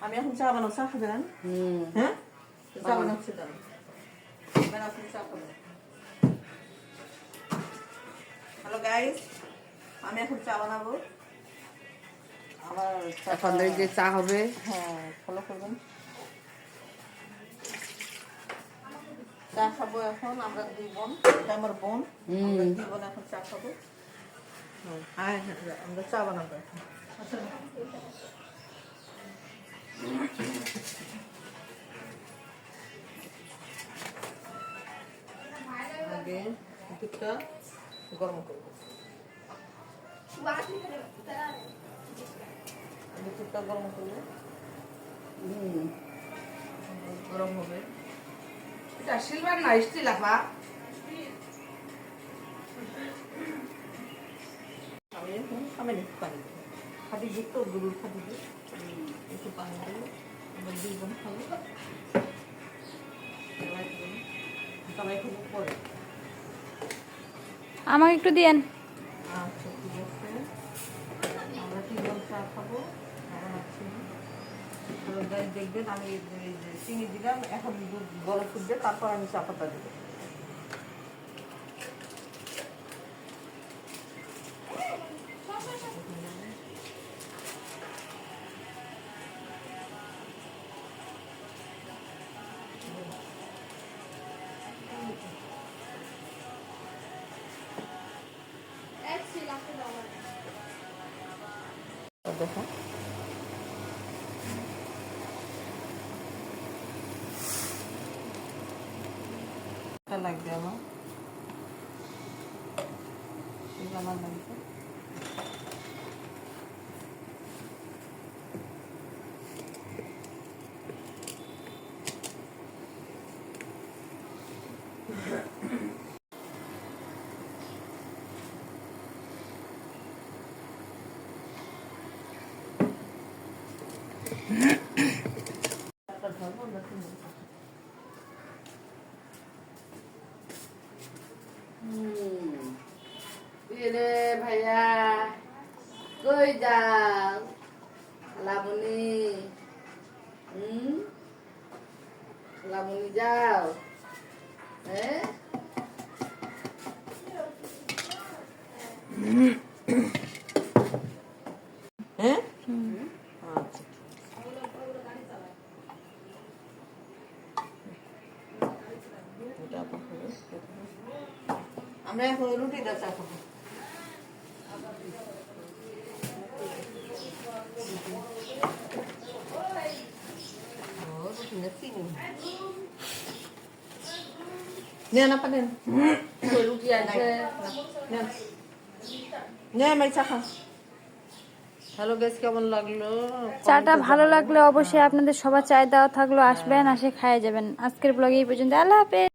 আমি এখন চা বানাবো। চা খাবে না? হ্যাঁ, চা বানাচ্ছি। হ্যালো গাইস, আমি এখন চা বানাবো। আবার এখন যে চা হবে, হ্যাঁ ফলো করবেন। চা খাবো এখন আমরা দুই বোন। এটা আমার বোন, আমরা দুই বোন এখন চা খাবো। হ্যাঁ আমরা চা বানাবো এখন। আগে দুধটা গরম করবো। দুধটা গরম করলে গরম হবে। এটা সিলভার না স্টিল আপা? আমি এখন সামনে একটু পানি দেবো। খাঁটি দুধ তো, গরুর খাঁটি দুধ। একটু পানি দেবো, আমরা দুই বোন খাবো। সবাই খুব পরে আমাকে একটু দিয়েন। আচ্ছা ঠিক আছে, আমরা তিন বোন চা খাবো। দেখবেন আমি চিনি দিলাম, এখন দুধ গরম ফুটবে, তারপর আমি চা পাতা দেবো। দেখো লাগবে আমার, আমার লাগবে। রে ভাইয়া কই যাও লাবণী? লাবণী যাও, হ্যাঁ? হ্যাঁ আচ্ছা, আমরা এখন রুটিটা চা খাবো। নেন আপা নেন, রুটি আছে। নেন ভাই চা খান। হ্যালো গাইস, কেমন লাগলো? চাটা ভালো লাগলে অবশ্যই আপনাদের সবার চাই দেওয়া থাকলো, আসবেন, আসে খাইয়ে যাবেন। আজকের ব্লগে এই পর্যন্ত। আল্লাহ হাফেজ।